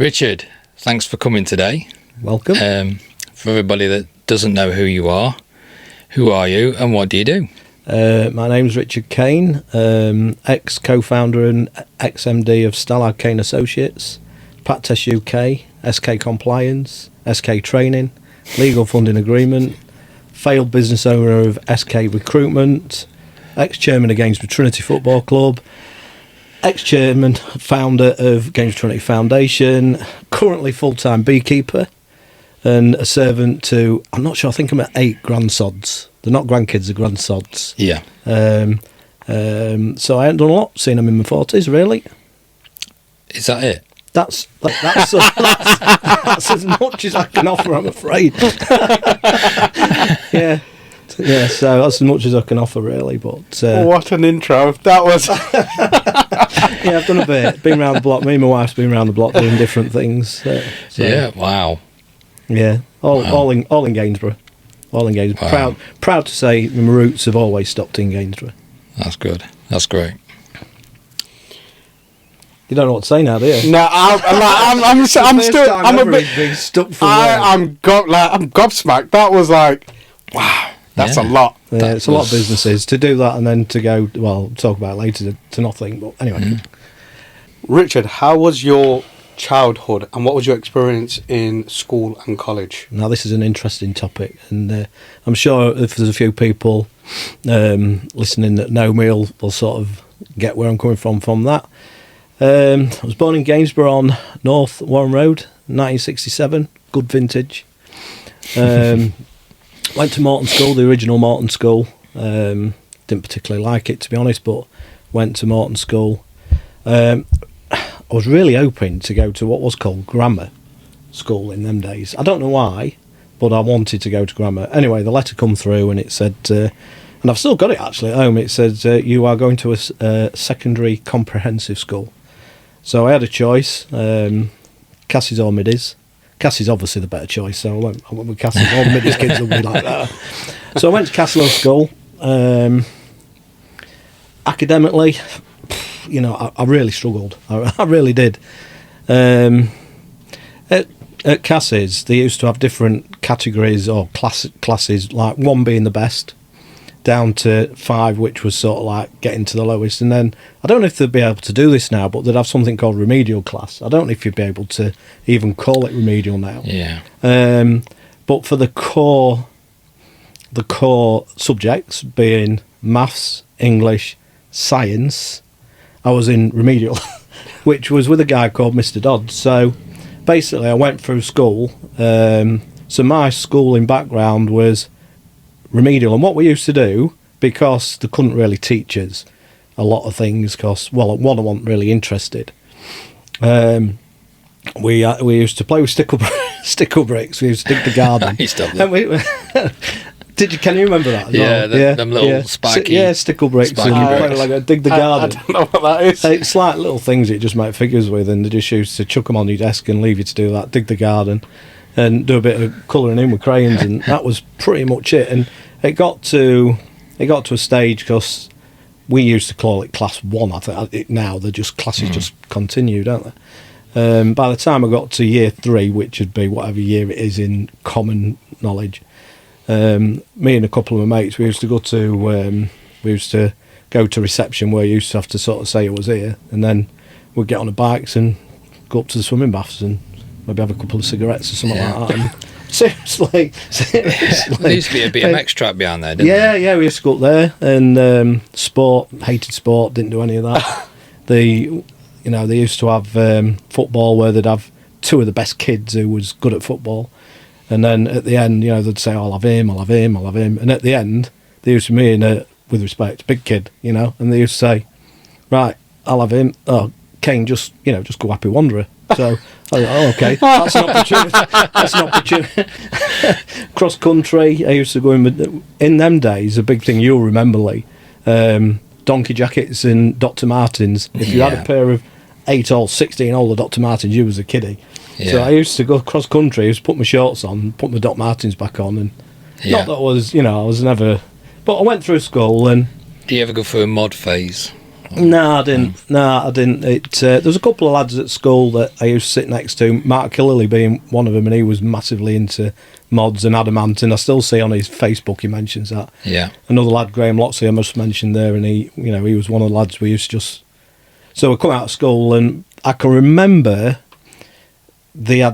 Richard, thanks for coming today. Welcome. For everybody that doesn't know who you are you and what do you do? My name's Richard Kane, ex-co-founder and ex-MD of Stallard Kane Associates, Pt1 UK, SK Compliance, SK Training, Legal Funding Agreement, failed business owner of SK Recruitment, ex-chairman of Gainsborough Trinity Football Club, ex-chairman, founder of Gainsborough Trinity Foundation, currently full-time beekeeper, and a servant to, I'm not sure, I think I'm at 8 grandsods. They're not grandkids, they're grandsods. Yeah. So I haven't done a lot, seen them in my 40s, really. Is that it? That's as much as I can offer, I'm afraid. Yeah, so that's as much as I can offer, really. But what an intro that was! Yeah, I've done a bit. Been around the block. Me and my wife's been around the block doing different things. So, yeah, wow. Yeah, all in Gainsborough. All in Gainsborough. Wow. Proud to say my roots have always stopped in Gainsborough. That's good. That's great. You don't know what to say now, do you? No, I'm still. I'm a bit being stuck for I'm gobsmacked. That was like, wow, that's a lot. Yeah, it's a lot of businesses to do that and then to go. Well, talk about it later to nothing. But anyway, Richard, how was your childhood and what was your experience in school and college? Now this is an interesting topic, and I'm sure if there's a few people listening that know me, will sort of get where I'm coming from that. I was born in Gainsborough on North Warren Road, 1967. Good vintage. Went to Morton School, the original Morton School. Didn't particularly like it, to be honest, but went to Morton School. I was really hoping to go to what was called grammar school in them days. I don't know why, but I wanted to go to grammar. Anyway, the letter come through and it said, and I've still got it actually at home, it said, you are going to a secondary comprehensive school. So I had a choice, Cassie's or Middies. Cassie's obviously the better choice, so I went with Cassie's. All the Middies kids will be like that. So I went to Castle School. Academically, I really struggled. I really did. At Cassie's, they used to have different categories or classes, like 1 being the best, down to 5, which was sort of like getting to the lowest. And then, I don't know if they'd be able to do this now, but they'd have something called remedial class. I don't know if you'd be able to even call it remedial now. Yeah. But for the core subjects, being maths, English, science, I was in remedial, which was with a guy called Mr. Dodd. So basically I went through school. So my schooling background was remedial. And what we used to do, because they couldn't really teach us a lot of things, because, well, one, I wasn't really interested. We used to play with stickle bricks. We used to dig the garden. Can you remember that? Yeah, them little spiky. Stickle bricks. And dig the garden. I don't know what that is. It's like little things that you just make figures with, and they just used to chuck them on your desk and leave you to do that. Dig the garden, and do a bit of colouring in with crayons, and that was pretty much it. And it got to a stage, because we used to call it class 1. I think now they're just classes just continue, don't they? By the time I got to year 3, which would be whatever year it is in common knowledge. Me and a couple of my mates, we used to go to reception, where you used to have to sort of say it was here, and then we'd get on the bikes and go up to the swimming baths and maybe have a couple of cigarettes or something like that. And seriously. There used to be a BMX track behind there, didn't there? Yeah, we used to go up there, and hated sport, didn't do any of that. They used to have football, where they'd have 2 of the best kids who was good at football. And then at the end, they'd say, I'll have him. And at the end, they used to me, with respect, big kid, and they used to say, right, I'll have him. Oh, Kane, just go Happy Wanderer. So, okay, that's an opportunity. Cross country, I used to go in them days, a big thing you'll remember, Lee, donkey jackets and Dr. Martens. If you had a pair of 8 or 16 older Dr. Martens, you was a kiddie. Yeah. So I used to go cross country, I used to put my shorts on, put my Doc Martens back on, and not that I was, I was never... But I went through school and... Do you ever go through a mod phase? No, I didn't. No, I didn't. There was a couple of lads at school that I used to sit next to, Mark Killilly being one of them, and he was massively into mods and adamant, I still see on his Facebook he mentions that. Yeah. Another lad, Graham Lotsey, I must mention there, and he was one of the lads we used to just... So we come out of school, and I can remember they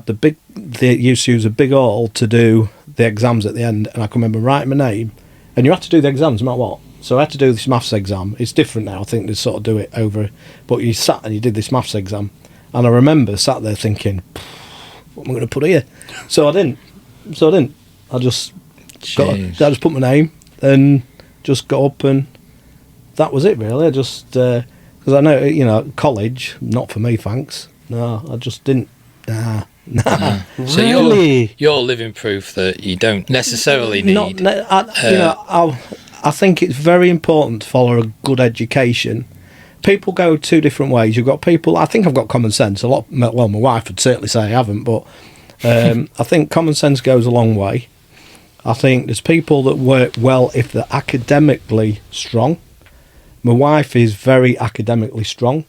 used to use a big hall to do the exams at the end, and I can remember writing my name, and you had to do the exams no matter what. So I had to do this maths exam. It's different now. I think they sort of do it over, but you sat and you did this maths exam, and I remember sat there thinking, what am I going to put here? So I didn't. I just put my name and just got up, and that was it really. I just because I know college, not for me, thanks. No, I just didn't. Nah. So Really? you're living proof that you don't necessarily need. I think it's very important to follow a good education. People go two different ways. You've got people. I think I've got common sense. Well, my wife would certainly say I haven't, but I think common sense goes a long way. I think there's people that work well if they're academically strong. My wife is very academically strong.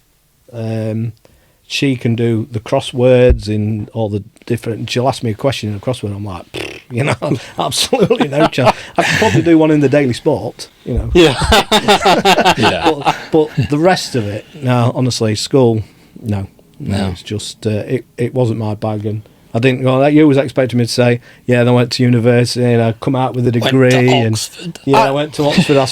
She can do the crosswords in all the different... She'll ask me a question in a crossword, I'm like, absolutely no chance. I could probably do one in the Daily Sport, Yeah. Yeah. But the rest of it, no, honestly, school, no. It's just, it wasn't my bag, and I didn't go... You always expected me to say, yeah, then I went to university and I come out with a degree. I went to Oxford. I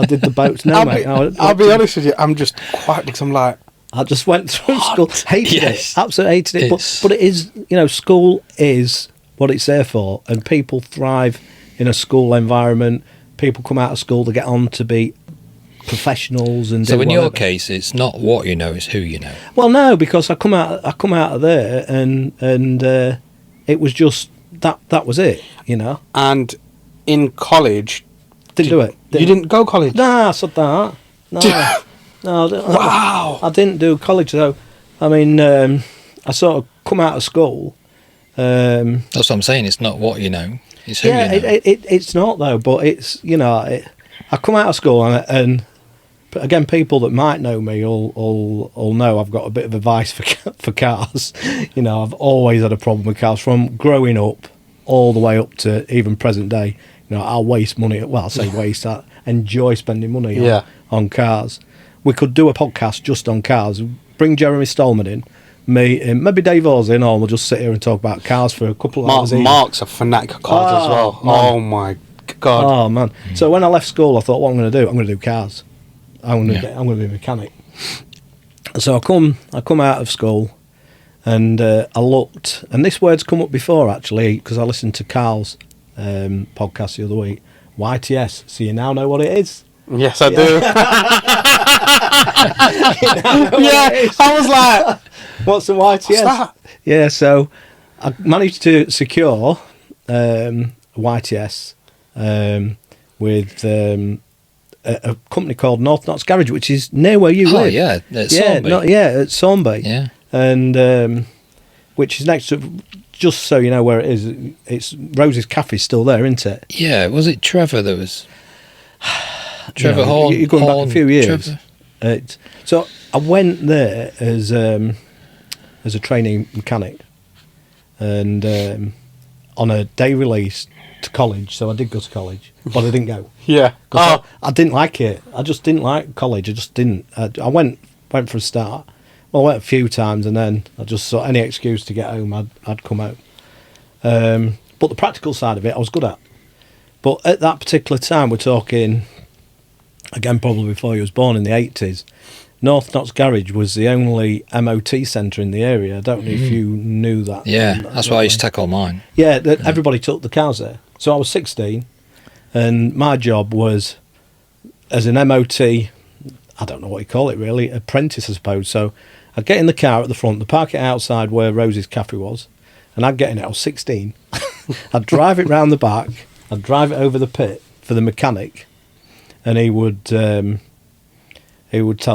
did the boats. No, mate. I'll be honest with you, I'm just quiet because I'm like... I just went through school, hated it, absolutely hated it. But it is, school is what it's there for, and people thrive in a school environment. People come out of school to get on to be professionals and. So in your case, it's not what you know; it's who you know. Well, no, because I come out of there, and it was just that was it, And in college, didn't do it. You didn't go college? Nah, I said that. No. No, Wow. I didn't do college though. I mean, I sort of come out of school. That's what I'm saying. It's not what you know; it's who you know. It's not though. But it's I come out of school and but again, people that might know me all know I've got a bit of a vice for cars. I've always had a problem with cars from growing up all the way up to even present day. I'll waste money. Well, I say waste. I enjoy spending money on cars. We could do a podcast just on cars. Bring Jeremy Stallman in, me, and maybe Dave Oz in, or we'll just sit here and talk about cars for a couple of hours. Mark's a fanatic of cars as well. Man. Oh my God. Oh man! So when I left school, I thought, what I'm going to do? I'm going to do cars. I'm going to be a mechanic. So I come out of school, and I looked, and this word's come up before actually because I listened to Carl's podcast the other week. YTS. So you now know what it is. Yes, I do. I was like, what's the YTS? What's that? Yeah, so I managed to secure YTS with a company called North Notts Garage, which is near where you live. Yeah, at Sornby. At Sornby. Yeah. And which is next to, just so you know where it is, it's Rose's Cafe still there, isn't it? Yeah, was it Trevor that was... Trevor Horn. You're going back a few years. So I went there as a trainee mechanic, and on a day release to college. So I did go to college, but I didn't go. Yeah. I didn't like it. I just didn't like college. I just didn't. I went for a start. Well, I went a few times, and then I just saw any excuse to get home. I'd come out. But the practical side of it, I was good at. But at that particular time, we're talking. Again, probably before he was born in the 80s, North Notts Garage was the only MOT centre in the area. I don't know if you knew that. Yeah, that's why I used to take all mine. Yeah, everybody took the cars there. So I was 16, and my job was as an MOT, I don't know what you call it really, apprentice I suppose. So I'd get in the car at the front, park it outside where Rose's Cafe was, and I'd get in it. I was 16. I'd drive it round the back, I'd drive it over the pit for the mechanic, and he would tell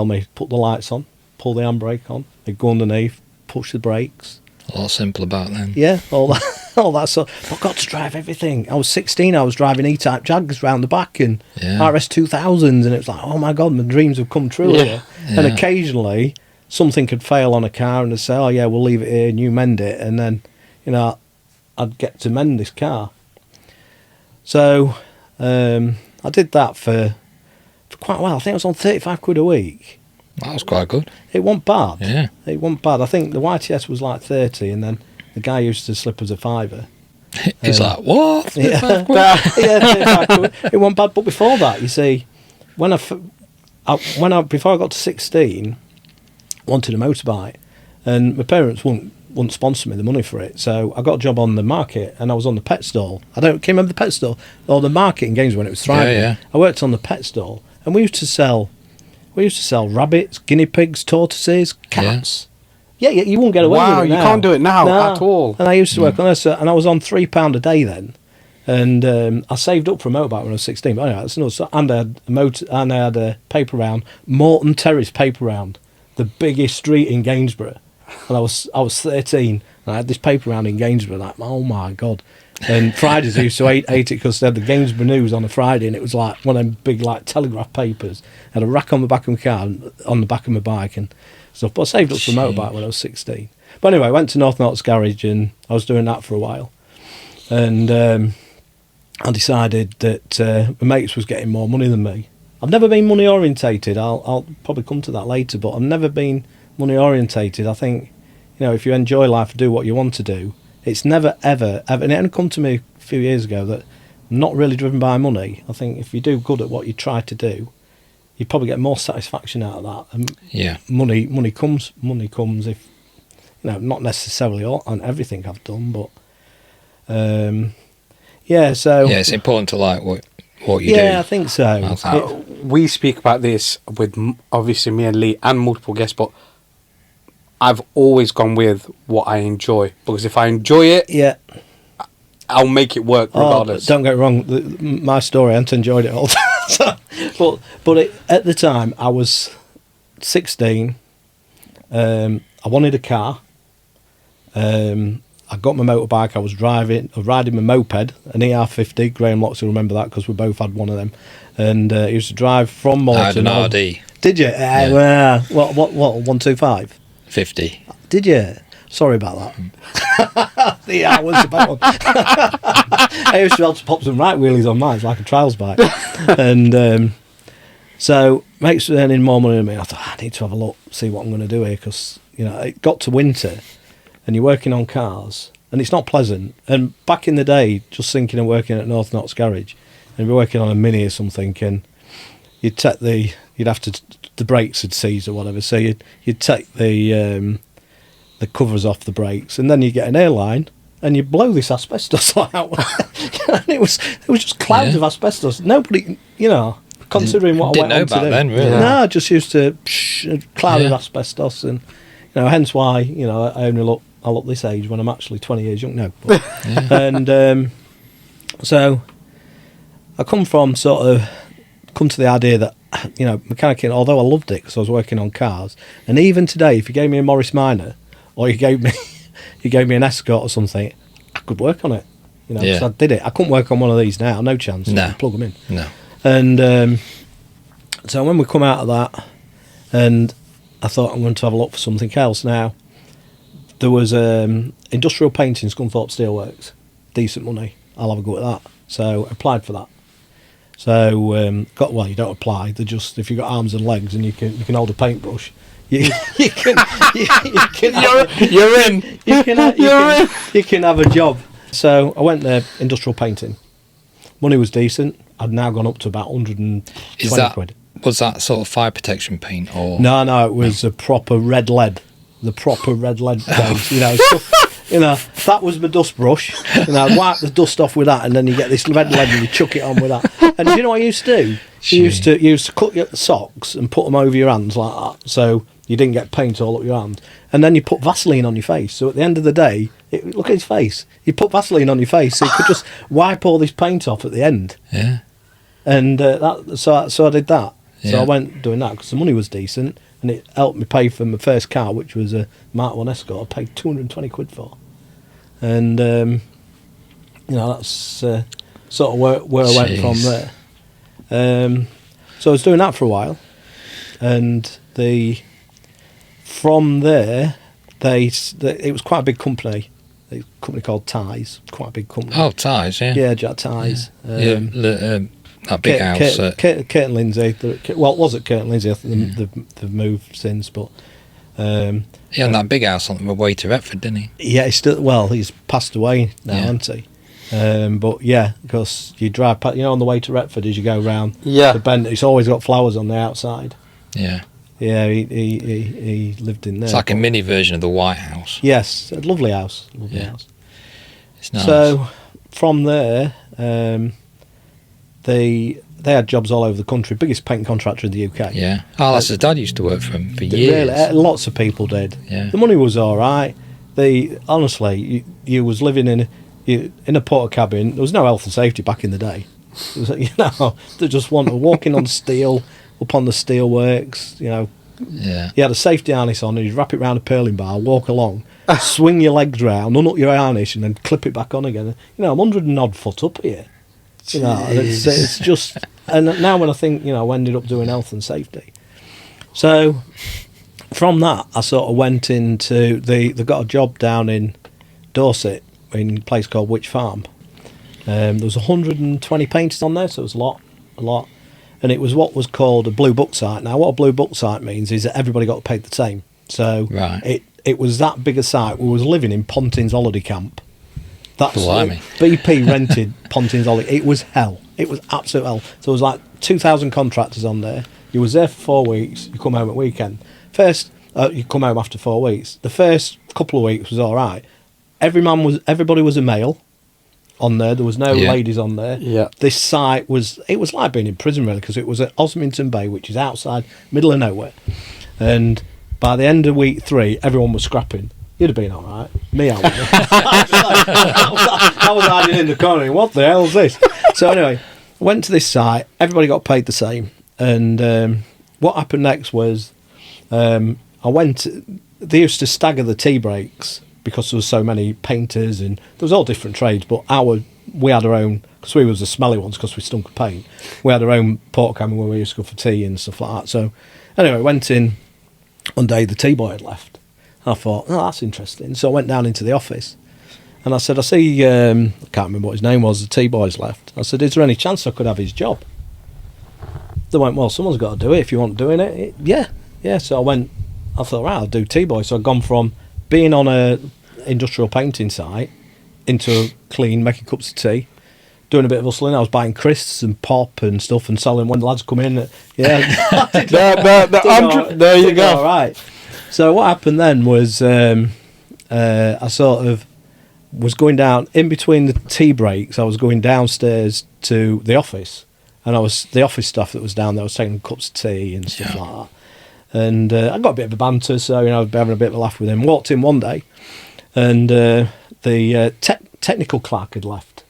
me, put the lights on, pull the handbrake on, he'd go underneath, push the brakes. A lot simpler back then. Yeah, all that sort. But I got to drive everything. I was 16, I was driving E-Type Jags round the back and RS 2000s, and it was like, oh my God, my dreams have come true. Yeah. And occasionally something could fail on a car and they'd say, oh yeah, we'll leave it here and you mend it. And then, you know, I'd get to mend this car. So I did that for quite a while. I think it was on 35 quid a week. That was quite good. It wasn't bad. Yeah. It wasn't bad. I think the YTS was like 30 and then the guy used to slip us a fiver. He's like, what? Yeah, 35 quid? yeah, 35 quid. It wasn't bad. But before that, you see, before I got to 16, I wanted a motorbike, and my parents wouldn't sponsor me the money for it. So I got a job on the market, and I was on the pet stall. Can you remember the pet stall or the market in Gainesborough when it was thriving? Yeah. I worked on the pet stall, and we used to sell rabbits, guinea pigs, tortoises, cats. Yeah, you won't get away with it now. Wow, you can't do it now at all. And I used to work on this, and I was on £3 a day then. And I saved up for a motorbike when I was 16. But anyway, that's another story. And I had a paper round, Morton Terrace paper round, the biggest street in Gainsborough. And I was 13, and I had this paper round in Gainsborough. Like, oh my god! And Fridays I used to hate it because they had the Gainsborough News on a Friday, and it was like one of them big like Telegraph papers. I had a rack on the back of my car, and on the back of my bike, and stuff. But I saved up for a motorbike when I was 16. But anyway, I went to North Knots Garage, and I was doing that for a while. And I decided that my mates was getting more money than me. I've never been money orientated. I'll probably come to that later, but I've never been money orientated. I think, you know, if you enjoy life and do what you want to do, it's never ever, and it only come to me a few years ago that I'm not really driven by money. I think if you do good at what you try to do, you probably get more satisfaction out of that. And money comes if, you know, not necessarily on everything I've done, but so it's important to like what you do. Yeah, I think so. We speak about this with obviously me and Lee and multiple guests, but I've always gone with what I enjoy, because if I enjoy it, I'll make it work regardless. Don't get me wrong, my story, I haven't enjoyed it all the time. But at the time, I was 16. I wanted a car. I got my motorbike. I was riding my moped, an ER50. Graham Locks will remember that because we both had one of them. And he used to drive from Morton. I had an RD. Did you? Yeah. What? 125? 50. Did you? Sorry about that. I was about one. I used to be able to pop some right wheelies on mine. It's like a trials bike. And so mates were earning more money than me. I thought, I need to have a look, see what I'm going to do here, because, you know, it got to winter and you're working on cars and it's not pleasant. And back in the day, just thinking of working at North Knots Garage, and you'd be working on a Mini or something, and the brakes had seized or whatever, so you'd take the covers off the brakes, and then you get an airline and you blow this asbestos out. And it was just clouds of asbestos. Nobody, you know, considering what I went on to do. Then, really. No, I just used to a cloud of asbestos, and you know, hence why, you know, I look this age when I'm actually 20 years young now. But, and so I come to the idea that, you know, mechanicking, although I loved it because I was working on cars, and even today, if you gave me a Morris Minor or you gave me an Escort or something, I could work on it. You know, because I did it. I couldn't work on one of these now, no chance. No. Plug them in. No. And so when we come out of that, and I thought I'm going to have a look for something else. Now, there was industrial painting, Scunthorpe Steelworks, decent money. I'll have a go at that. So I applied for that. So you don't apply. They're just, if you've got arms and legs and you can hold a paintbrush, you can You're in. You can have a job. So I went there, industrial painting. Money was decent. I'd now gone up to about 120 quid. Was that sort of fire protection paint or? No, it was a proper red lead. The proper red lead paint, you know. You know, that was my dust brush. And I'd wipe the dust off with that, and then you get this red lead and you chuck it on with that. And do you know what I used to do? You used to cut your socks and put them over your hands like that, so you didn't get paint all up your hand. And then you put Vaseline on your face. So at the end of the day, look at his face. You put Vaseline on your face, so you could just wipe all this paint off at the end. Yeah. And so I did that. Yeah. So I went doing that because the money was decent, and it helped me pay for my first car, which was a Mark 1 Escort. I paid 220 quid for. And you know, that's sort of where I went from there. So I was doing that for a while, and from there, it was quite a bit company. A company called Ties, quite a big company. Oh, Ties, yeah. Yeah, Jack Ties. Yeah. That big house. Kurt and Lindsay. Well, it was at Kurt and Lindsay. I think they've moved since, but... he had that big house on the way to Retford, didn't he? Yeah, he's passed away now, hasn't he? But yeah, because you drive, on the way to Retford as you go round the bend, it's always got flowers on the outside. Yeah. Yeah, he lived in there. It's like a mini version of the White House. Yes, a lovely house. Lovely house. It's nice. So from there, they had jobs all over the country. Biggest paint contractor in the UK. Yeah. Oh, that's his dad used to work for him for years. Really, lots of people did. Yeah. The money was all right. Honestly, you was living in a porter cabin. There was no health and safety back in the day. It was, they just wanted walking on steel, up on the steel works. Yeah. You had a safety harness on, and you'd wrap it round a purling bar, walk along, swing your legs round, unhook your harness, and then clip it back on again. I'm 100 and odd foot up here. It's just, and now when I think, I ended up doing health and safety. So from that, I sort of went into they got a job down in Dorset in a place called Witch Farm. There was 120 painters on there, so it was a lot. And it was what was called a blue book site. Now, what a blue book site means is that everybody got paid the same. So it was that big a site. We was living in Pontin's holiday camp. That's BP rented Pontin's holiday. It was hell. It was absolute hell. So there was like 2,000 contractors on there. You was there for 4 weeks. You come home at weekend. First, you come home after 4 weeks. The first couple of weeks was all right. Everybody was a male on there. There was no ladies on there. Yeah. This site was like being in prison really, because it was at Osmington Bay, which is outside, middle of nowhere. And by the end of week 3, everyone was scrapping. You'd have been all right. Me, I wouldn't. I was hiding in the corner. What the hell is this? So anyway, I went to this site. Everybody got paid the same. And what happened next was I went. They used to stagger the tea breaks because there was so many painters, and there was all different trades. But we had our own, because we was the smelly ones because we stunk of paint. We had our own porter cabin where we used to go for tea and stuff like that. So anyway, went in one day. The tea boy had left. I thought, that's interesting. So I went down into the office and I said, I see, I can't remember what his name was, the T-boy's left. I said, is there any chance I could have his job? They went, well, someone's got to do it if you want doing it. Yeah. So I thought, right, I'll do T-boy. So I'd gone from being on a industrial painting site into clean, making cups of tea, doing a bit of hustling. I was buying crisps and pop and stuff and selling when the lads come in. Yeah. There you go. All right. So what happened then was I sort of was going down in between the tea breaks. I was going downstairs to the office, and the office staff that was down there. I was taking cups of tea and stuff like that. And I got a bit of a banter, so I was having a bit of a laugh with him. Walked in one day, and the technical clerk had left,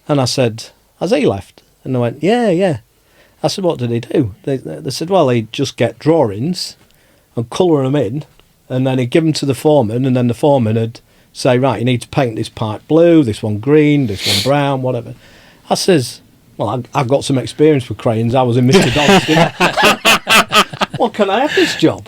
and I said, "Has he left?" And they went, "Yeah." I said, "What did he do?" They said, "Well, he'd just get drawings and colour them in, and then he'd give them to the foreman, and then the foreman would say, right, you need to paint this pipe blue, this one green, this one brown, whatever." I says, well, I've got some experience with crayons. I was in Mr. Dodson. Well, can I have this job?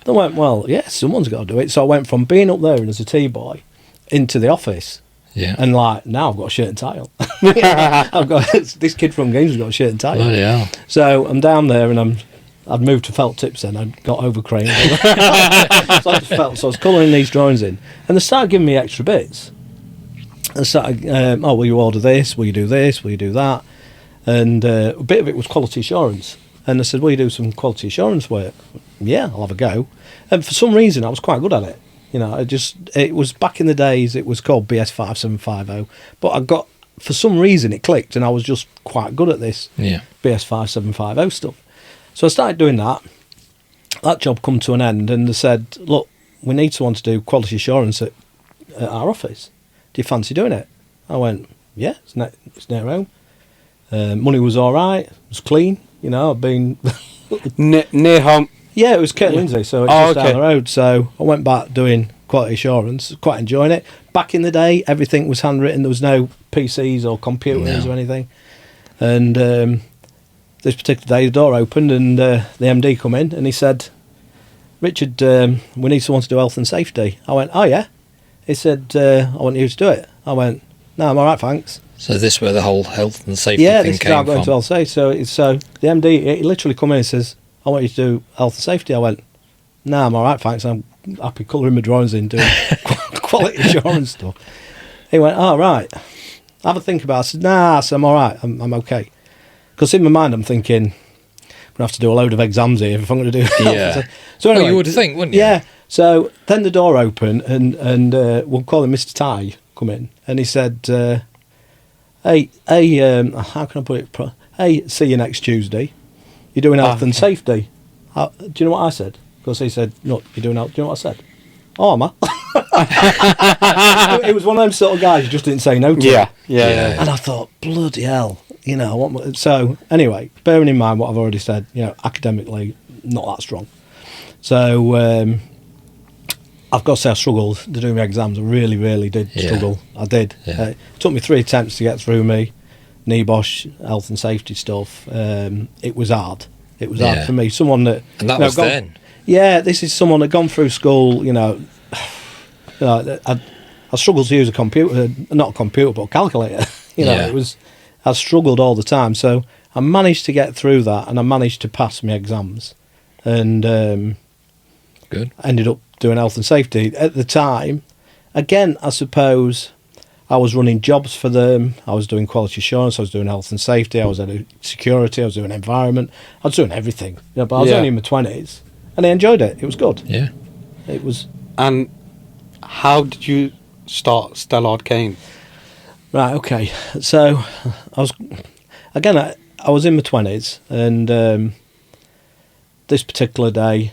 They went, well, yeah, someone's got to do it. So I went from being up there as a tea boy into the office. Yeah. And now I've got a shirt and tie on. I've got this kid from Games has got a shirt and tie on. Bloody hell. So I'm down there, and I'd moved to felt tips then. I'd got over crayons. So I was colouring these drawings in. And they started giving me extra bits. And started, will you order this? Will you do this? Will you do that? And a bit of it was quality assurance. And I said, will you do some quality assurance work? Yeah, I'll have a go. And for some reason, I was quite good at it. It was back in the days, it was called BS 5750. But for some reason, it clicked, and I was just quite good at this BS 5750 stuff. So I started doing that. That job come to an end, and they said, look, we need someone to do quality assurance at our office. Do you fancy doing it? I went, yeah, it's near home. Money was all right. It was clean. I'd been... near home? Yeah, it was Kurt Lindsay, so it's just down the road. So I went back doing quality assurance, quite enjoying it. Back in the day, everything was handwritten. There was no PCs or computers or anything. And... this particular day, the door opened and the MD come in and he said, Richard, we need someone to do health and safety. I went, oh yeah? He said, I want you to do it. I went, no, I'm all right, thanks. So this is where the whole health and safety Yeah, thing this is came how I'm going from. to health and safety. So the MD, he literally come in and says, I want you to do health and safety. I went, no, I'm all right, thanks. I'm happy colouring my drawings in, doing quality assurance stuff. He went, oh, right. Have a think about it. I said, nah, so I'm all right. I'm okay. Because in my mind, I'm thinking, I'm going to have to do a load of exams here if I'm going to do Yeah. So anyway, Well, you would think, wouldn't you? Yeah. So then the door opened and we'll call him Mr. Ty come in. And he said, hey, how can I put it? Hey, see you next Tuesday. You're doing health and safety. Do you know what I said? Because he said, no, you're doing health. Do you know what I said? Oh, am I? It was one of them sort of guys who just didn't say no to. Yeah. And I thought, bloody hell, you know. So anyway, bearing in mind what I've already said, you know, academically not that strong. So I've got to say I struggled to do my exams. I really, really did struggle. I did. Yeah. It took me 3 attempts to get through me NEBOSH health and safety stuff. It was hard. It was hard for me. Someone that... And that was then. Yeah, this is someone that gone through school, you know... I struggled to use a computer, not a computer, but a calculator. You know, it was... I struggled all the time. So I managed to get through that and I managed to pass my exams. And Good. ended up doing health and safety. At the time, again, I suppose... I was running jobs for them. I was doing quality assurance. I was doing health and safety. I was doing security. I was doing environment. I was doing everything. You know, but I was only in my 20s, and I enjoyed it. It was good. Yeah. It was. And how did you start Stallard Kane? Right. Okay. So I was again. I was in my 20s, and this particular day,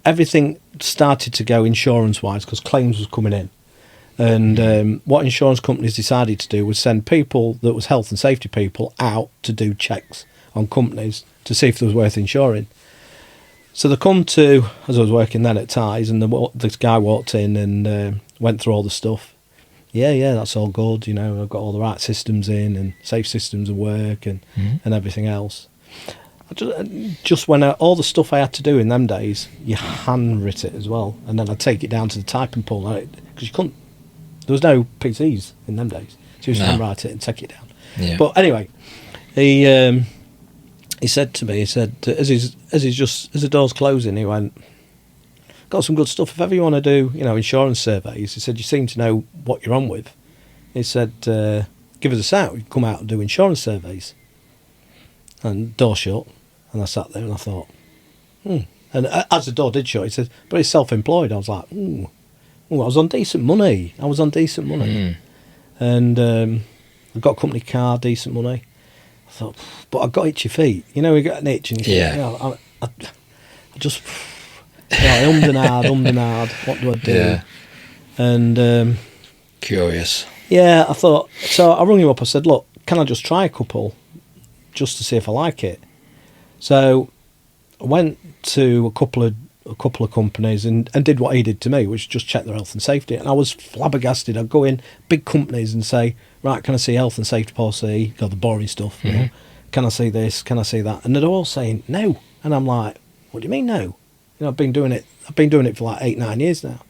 everything started to go insurance-wise because claims was coming in. And what insurance companies decided to do was send people that was health and safety people out to do checks on companies to see if there was worth insuring. So they come to, as I was working then at Ties, and this guy walked in and went through all the stuff. Yeah, that's all good. You know, I've got all the right systems in and safe systems of work and everything else. I just when all the stuff I had to do in them days, you handwrite it as well, and then I'd take it down to the typing pool because you couldn't. There was no PCs in them days, so you just handwrite it and take it down. Yeah. But anyway, he said to me, as the door's closing, he went, "Got some good stuff. If ever you want to do, you know, insurance surveys," he said, "you seem to know what you're on with." He said, "Give us a shout. We can come out and do insurance surveys." And door shut, and I sat there and I thought, And as the door did shut, he said, "But he's self-employed." I was like, ooh. I was on decent money. And I got a company car, decent money. I thought, but I got itchy feet. You know, you got an itch and you think, you know, I just, you know, I ummed and hard. What do I do? Yeah. And Curious. yeah, I thought. So I rung him up. I said, "Look, can I just try a couple, just to see if I like it?" So I went to a couple of companies and did what he did to me, which just check their health and safety. And I was flabbergasted. I'd go in big companies and say, "Right, can I see health and safety policy?" Got the boring stuff. You know, can I see this? Can I see that? And they're all saying no. And I'm like, "What do you mean no?" You know, I've been doing it for like 8-9 years now.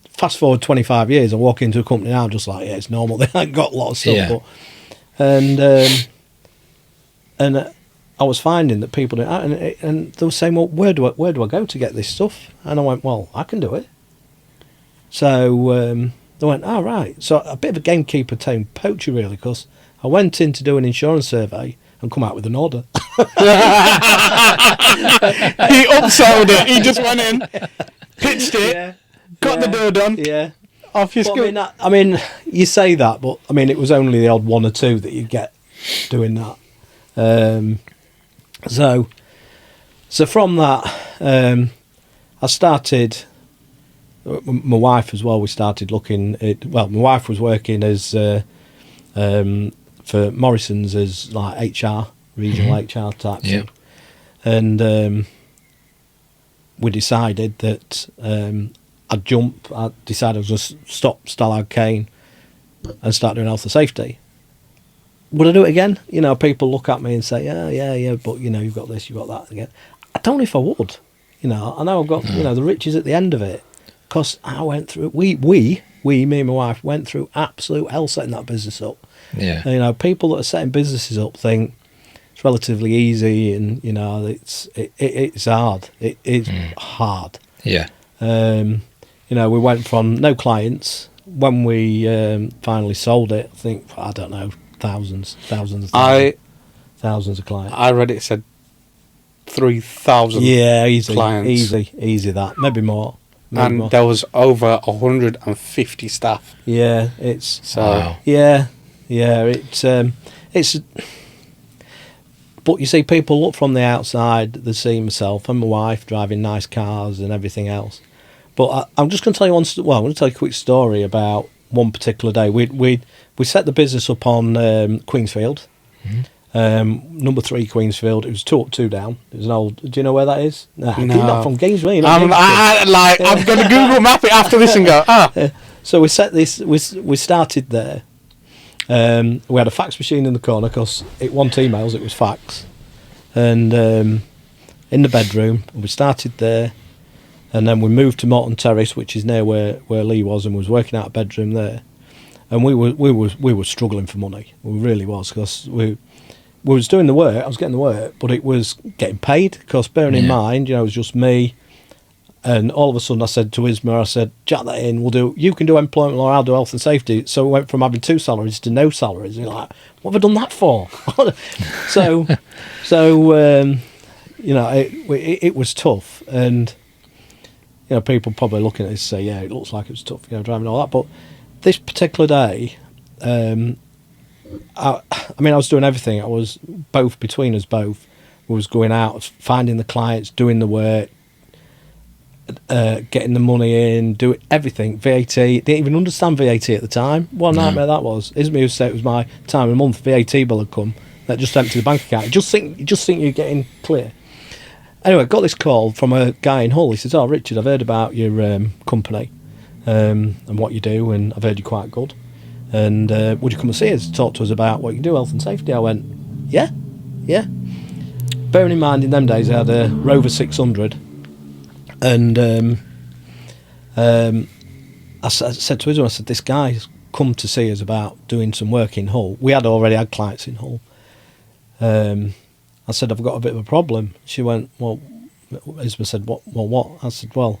Fast forward 25 years, I walk into a company now, I'm just like, yeah, it's normal. They ain't got a lot of stuff. Yeah. And I was finding that people didn't, and they were saying, "Well, where do I go to get this stuff?" And I went, "Well, I can do it." So they went, "Oh, right." So a bit of a gamekeeper turned poacher, really, because I went in to do an insurance survey and come out with an order. He upsold it. He just went in, pitched it, got the door done. Yeah. Off your school. I mean, you say that, but I mean, it was only the odd one or two that you get doing that. So from that, I started. My wife as well. We started looking at. Well, my wife was working as for Morrison's as like HR, regional HR type thing, and we decided that I'd jump. I decided I was going to stop Stallard Kane and start doing health and safety. would I do it again? You know, people look at me and say, yeah, but, you know, you've got this, you've got that again. I don't know if I would. You know, I know I've got, you know, the riches at the end of it. Because I went through, me and my wife, went through absolute hell setting that business up. Yeah. And, you know, people that are setting businesses up think it's relatively easy and, you know, it's hard. It is hard. Yeah. You know, we went from no clients. When we finally sold it, I think, I don't know, thousands of clients. I read it said 3,000 clients. Easy that. Maybe more. There was over 150 staff. Yeah, it's... So, wow. Yeah, it's... But you see, people look from the outside, they see myself and my wife driving nice cars and everything else. But I'm just going to tell you I'm going to tell you a quick story about one particular day. We set the business up on Queensfield, number 3 Queensfield. It was 2 up, 2 down. It was an old. Do you know where that is? No. You're not from Gainesville. I'm going to Google map it after this and go. So we set this. We started there. We had a fax machine in the corner because it wasn't emails, it was fax, and in the bedroom. We started there. And then we moved to Morton Terrace, which is near where Lee was, and was working out a bedroom there. And we were struggling for money. We really was, because we was doing the work. I was getting the work, but it was getting paid. Because bearing in mind, you know, it was just me. And all of a sudden, I said to Isma, I said, "Jack that in. You can do employment law, I'll do health and safety." So we went from having 2 salaries to no salaries. And you're like, what have I done that for? so you know, it was tough. And you know, people probably looking at this say, yeah, it looks like it was tough, you know, driving all that. But this particular day, I mean, I was doing everything. I was between us both. We was going out, finding the clients, doing the work, getting the money in, doing everything. VAT, didn't even understand VAT at the time. What a nightmare that was. Isma used to say it was my time of the month. VAT bill had come. That just emptied the bank account. You just think you're getting clear. Anyway, I got this call from a guy in Hull. He says, "Oh, Richard, I've heard about your company and what you do, and I've heard you're quite good. And would you come and see us, talk to us about what you do, health and safety?" I went, yeah. Bearing in mind, in them days, I had a Rover 600. And I said to him, I said, "This guy's come to see us about doing some work in Hull." We had already had clients in Hull. I said, "I've got a bit of a problem." She went, "Well," Isma said, what? I said, "Well,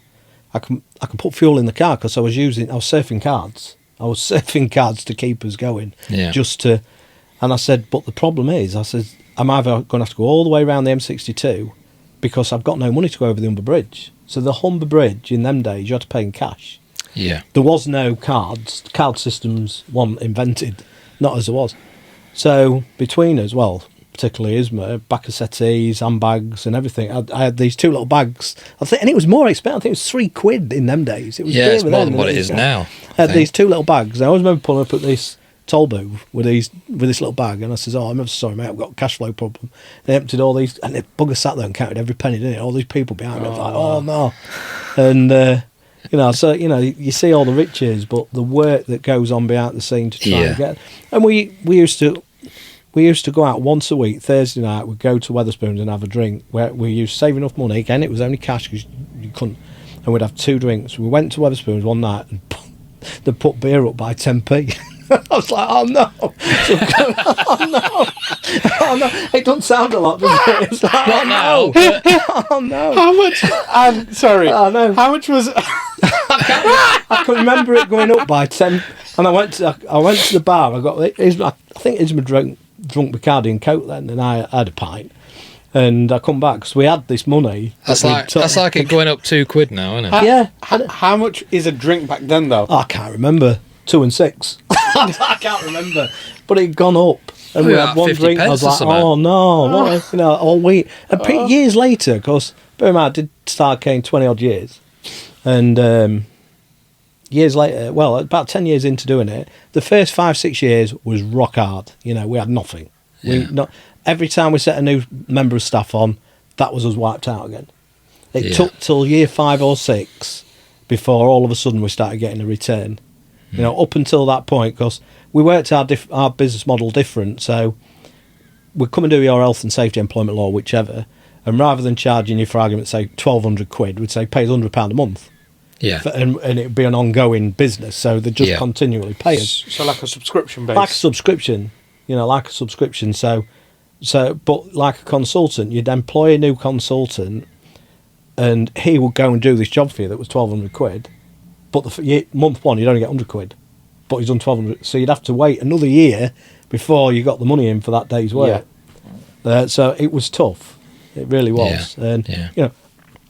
I can put fuel in the car," because I was surfing cards. I was surfing cards to keep us going. Yeah. And I said, "But the problem is," I said, "I'm either going to have to go all the way around the M62 because I've got no money to go over the Humber Bridge." So the Humber Bridge, in them days, you had to pay in cash. Yeah. There was no cards. Card systems weren't invented, not as there was. So between us, well, particularly Isma, back of settees, handbags and everything. I had these 2 little bags. And it was more expensive. I think it was £3 in them days. It was it's more than what it is now. I had these 2 little bags. I always remember pulling up at this toll booth with this little bag, and I says, "Oh, I'm ever sorry, mate, I've got a cash flow problem." They emptied all these, and the bugger sat there and counted every penny, didn't it? All these people behind me. I was like, "Oh no!" And you know, so you know, you see all the riches, but the work that goes on behind the scene to try and get. And we used to go out once a week, Thursday night. We'd go to Wetherspoons and have a drink. Where we used to save enough money. Again, it was only cash because you couldn't, and we'd have 2 drinks. We went to Wetherspoons one night and they put beer up by 10p. I was like, "Oh no!" Oh no! It doesn't sound a lot, does it? It's like, "Oh no! Oh no!" How much? I'm sorry. Oh no! How much was? I can remember it going up by 10, and I went to the bar. I think Isma drunk Bacardi and Coke then, and I had a pint. And I come back because we had this money. That's like it going up £2 now, isn't it? Yeah. How much is a drink back then, though? I can't remember. 2 and 6. I can't remember, but it'd gone up, and we had 1 drink. I was like, "Oh no!" What, you know, all week. And years later, because bear in mind, I did Stallard Kane 20 odd years, and years later, well, about 10 years into doing it, the first 5-6 years was rock hard. You know, we had nothing. Every time we set a new member of staff on, that was us wiped out again. It took till year 5 or 6 before all of a sudden we started getting a return. You know, up until that point, because we worked our business model different. So we'd come and do your health and safety, employment law, whichever. And rather than charging you, for argument's sake, £1,200, we'd say pay us £100 a month. Yeah. And it'd be an ongoing business. So they'd just continually pay us. So like a subscription base. Like a subscription. You know, like a subscription. So, but like a consultant, you'd employ a new consultant and he would go and do this job for you that was £1,200. But month one, you'd only get £100, but he's done £1,200. So you'd have to wait another year before you got the money in for that day's work. Yeah. So it was tough. It really was. And you know,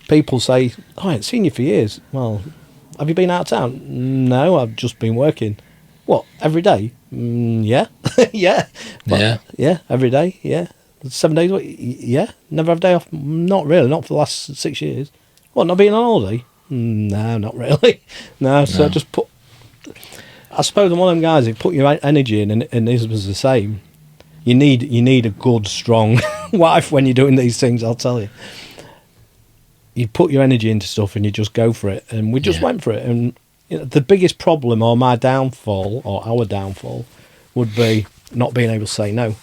people say, "Oh, I haven't seen you for years." Well, have you been out of town? No, I've just been working. What, every day? Yeah, yeah, yeah, every day. Yeah, 7 days a week. Yeah, never have a day off. Not really. Not for the last 6 years. What, not being on holiday? No, not really. No, so just put. I suppose I'm one of them guys. If put your energy in, and his was the same. You need a good, strong wife when you're doing these things. I'll tell you. You put your energy into stuff and you just go for it. And we just went for it. And you know, the biggest problem, or my downfall, or our downfall, would be not being able to say no.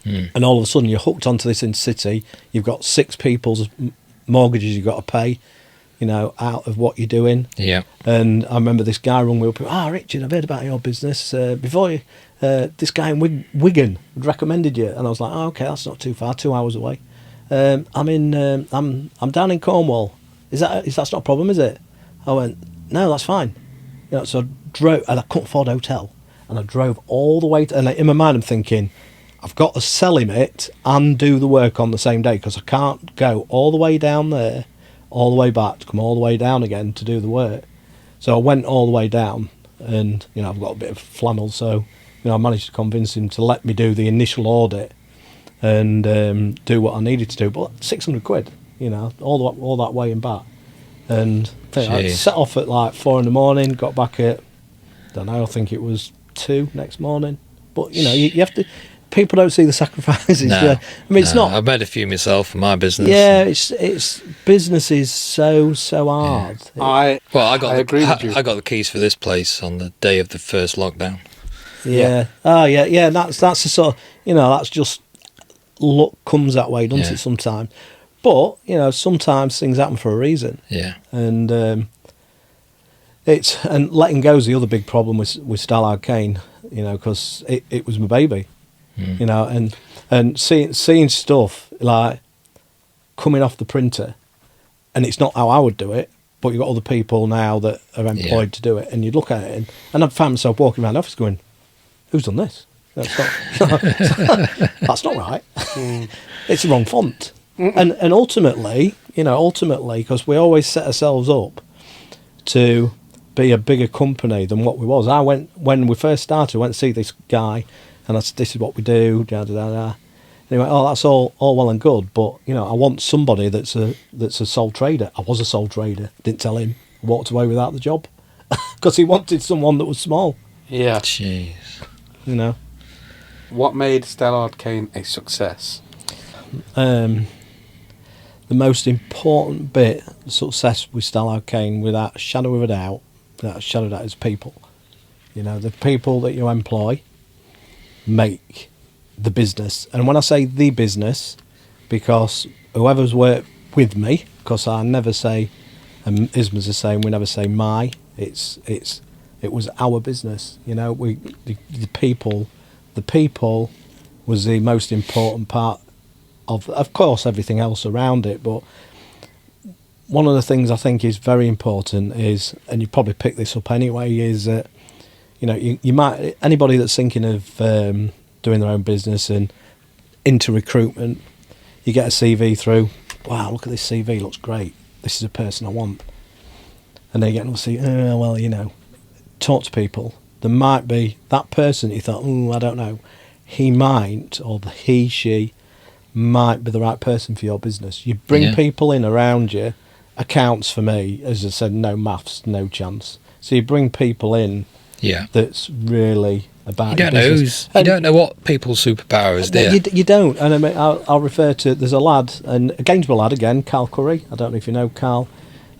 And all of a sudden you're hooked onto this city. You've got 6 people's mortgages you've got to pay, you know, out of what you're doing. Yeah. And I remember this guy rung me up. Richard, I've heard about your business. Before you, this guy in Wigan had recommended you, and I was like, oh, okay, that's not too far, 2 hours away. I'm down in Cornwall. That's not a problem, is it? I went, no, that's fine. You know, so I drove, and I couldn't afford a hotel, and I drove all the way. And in my mind, I'm thinking, I've got to sell him it and do the work on the same day, because I can't go all the way down there, all the way back, to come all the way down again to do the work. So I went all the way down, and you know, I've got a bit of flannel, so you know, I managed to convince him to let me do the initial audit and do what I needed to do. But £600, you know, all that way and back. And I set off at like 4 a.m, got back at, I think it was 2 next morning. But you know, you have to. People don't see the sacrifices. No, I mean, it's not. I've made a few myself for my business. Yeah, it's business is so hard. Yeah. I agree with you. I got the keys for this place on the day of the first lockdown. Yeah. Oh yeah. That's the sort of, you know, that's just luck comes that way, doesn't it? Sometimes, but you know, sometimes things happen for a reason. Yeah. And and letting go is the other big problem with Stallard Kane. You know, because it was my baby. You know, and seeing stuff like coming off the printer, and it's not how I would do it, but you've got other people now that are employed to do it, and you look at it, and I've found myself walking around the office going, "Who's done this? That's not, that's not right. It's the wrong font." And ultimately, because we always set ourselves up to be a bigger company than what we was. When we first started, I went to see this guy. And I said, "This is what we do." Da, da, da, da. And he went, "Oh, that's all well and good, but you know, I want somebody that's a sole trader." I was a sole trader. Didn't tell him. Walked away without the job because he wanted someone that was small. Yeah. Jeez. You know. What made Stallard Kane a success? The most important bit of success with Stallard Kane, without a shadow of a doubt, is people. You know, the people that you employ make the business. And when I say the business, because whoever's worked with me, because I never say, and Isma's the same, we never say my, it was our business. You know, the people was the most important part of course everything else around it. But one of the things I think is very important is, and you probably pick this up anyway, is that you know, you might, anybody that's thinking of doing their own business and into recruitment, you get a CV through. Wow, look at this CV, looks great. This is a person I want. And then you get another CV. Well, you know, talk to people. There might be that person that you thought, I don't know. He might, or she might be the right person for your business. You bring people in around you. Accounts for me, as I said, no maths, no chance. So you bring people in. Yeah, that's really about. You don't know what people's superpowers there. You don't, and I mean, I'll refer to. There's a lad, and a Gainsborough lad again, Carl Curry. I don't know if you know Carl.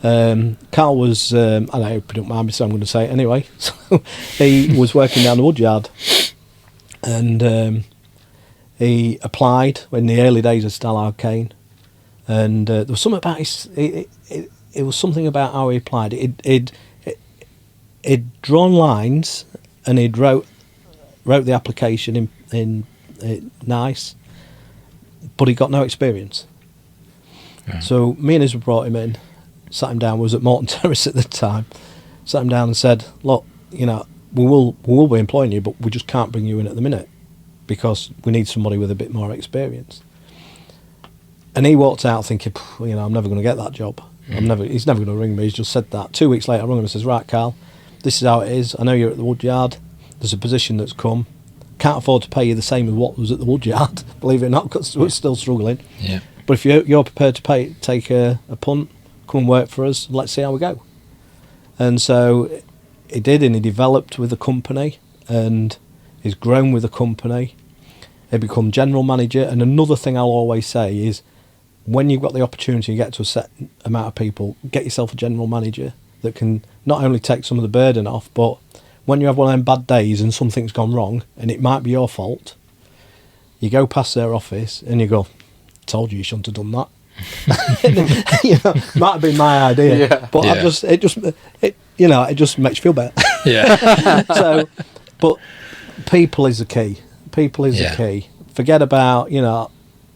Carl was, I hope you don't mind me, so I'm going to say it anyway. So he was working down the woodyard, and he applied in the early days of Stallard Kane, and there was something about it was something about how he applied. He'd drawn lines, and he'd wrote the application in nice, but he got no experience. Yeah. So me and Isma brought him in, sat him down. We was at Morton Terrace at the time. Sat him down and said, "Look, you know, we will be employing you, but we just can't bring you in at the minute because we need somebody with a bit more experience." And he walked out thinking, you know, I'm never going to get that job. He's never going to ring me. He's just said that. 2 weeks later, I rang him and says, "Right, Carl, this is how it is. I know you're at the woodyard. There's a position that's come. Can't afford to pay you the same as what was at the woodyard, believe it or not, because we're still struggling. Yeah. But if you're prepared to take a punt, come and work for us. Let's see how we go." And so he did, and he developed with the company, and he's grown with the company. He become general manager. And another thing I'll always say is, when you've got the opportunity to get to a set amount of people, get yourself a general manager that can not only take some of the burden off, but when you have one of them bad days and something's gone wrong, and it might be your fault, you go past their office and you go, "Told you shouldn't have done that." You know, might have been my idea, but it just makes you feel better. Yeah. So, but people is the key. People is the key. Forget about, you know,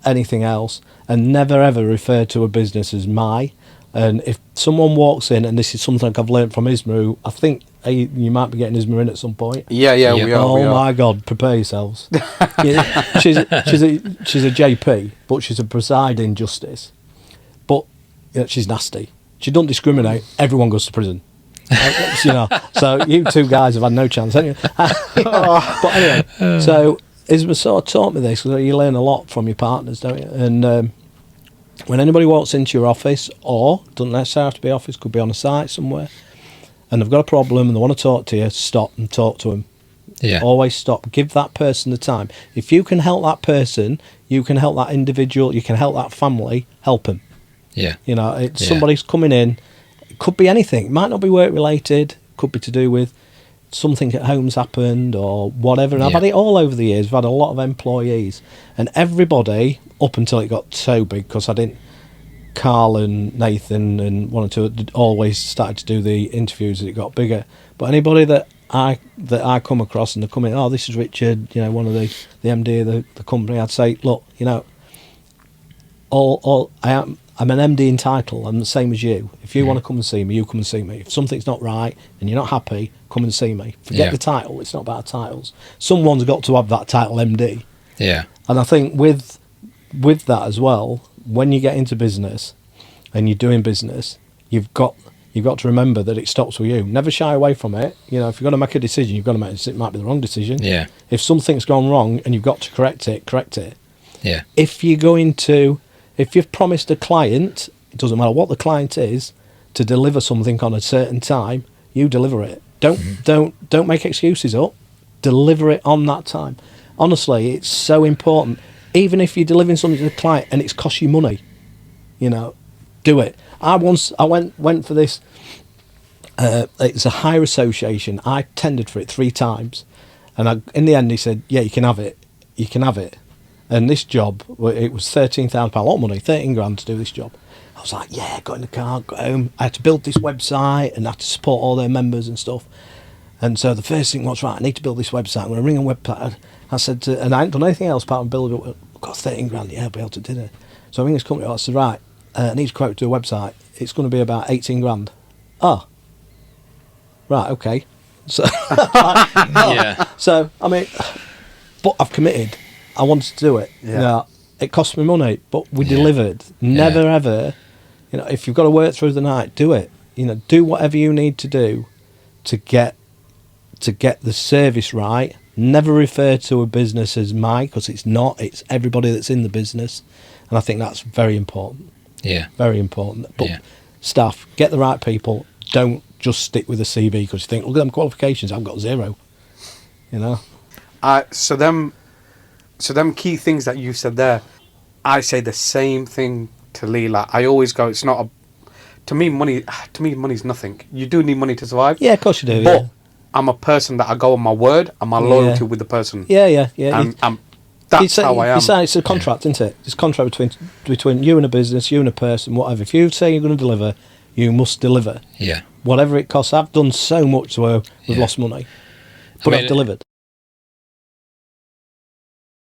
anything else, and never ever refer to a business as my. And if someone walks in, and this is something I've learned from Isma, who I think you might be getting Isma in at some point. Yeah, we are. Oh my God, prepare yourselves. She's a JP, but she's a presiding justice. But you know, she's nasty. She doesn't discriminate. Everyone goes to prison. You know, so you two guys have had no chance. Anyway. But anyway, so Isma sort of taught me this, because you learn a lot from your partners, don't you? And when anybody walks into your office, or doesn't necessarily have to be office, could be on a site somewhere, and they've got a problem and they want to talk to you, stop and talk to them. Yeah. Always stop. Give that person the time. If you can help that person, you can help that individual, you can help that family, help them. Yeah. You know, somebody's coming in. It could be anything. It might not be work related. Could be to do with something at home's happened or whatever. And I've had it all over the years. I've had a lot of employees, and everybody, up until it got so big, because Carl and Nathan and one or two always started to do the interviews as it got bigger. But anybody that I come across and they come in, "Oh, this is Richard, you know, one of the MD of the company," I'd say, "Look, you know, I'm an MD in title. I'm the same as you. If you want to come and see me, you come and see me. If something's not right and you're not happy, come and see me. Forget the title. It's not about titles. Someone's got to have that title MD." Yeah. And I think with that as well, when you get into business and you're doing business, you've got to remember that it stops with you. Never shy away from it. You know, if you've got to make a decision, you've got to make it. It might be the wrong decision. Yeah. If something's gone wrong and you've got to correct it. Yeah. If you've promised a client, it doesn't matter what the client is, to deliver something on a certain time, you deliver it. Don't make excuses up. Deliver it on that time. Honestly, it's so important. Even if you're delivering something to the client and it's cost you money, you know, do it. I went for this. It's a hire association. I tendered for it 3 times, and in the end he said, "Yeah, you can have it. You can have it." And this job, it was £13,000, a lot of money, 13 grand to do this job. I was like, yeah, got in the car, got home. I had to build this website and I had to support all their members and stuff. And so the first thing was, right, I need to build this website. I'm going to ring a website. I said, and I ain't done anything else apart from build it. I've got 13 grand, yeah, I'll be able to do it. So I ring this company, I said, right, I need a quote to do a website. It's going to be about 18 grand. Oh, right, okay. So, Yeah. So, I mean, but I've committed. I wanted to do it. Yeah. You know, it cost me money, but we delivered. Never ever, you know, if you've got to work through the night, do it. You know, do whatever you need to do to get the service right. Never refer to a business as my, because it's not. It's everybody that's in the business, and I think that's very important. Yeah. Very important. But staff, get the right people. Don't just stick with a CV because you think, look at them qualifications. I've got 0. You know. So them key things that you said there, I say the same thing to Lee. Like, I always go, it's not to me, money's nothing. You do need money to survive. Yeah, of course you do. But I'm a person that I go on my word and my loyalty with the person. Yeah. And that's how I am. It's a contract, isn't it? It's a contract between you and a business, you and a person, whatever. If you say you're going to deliver, you must deliver. Yeah. Whatever it costs. I've done so much where we've lost money, but I've delivered.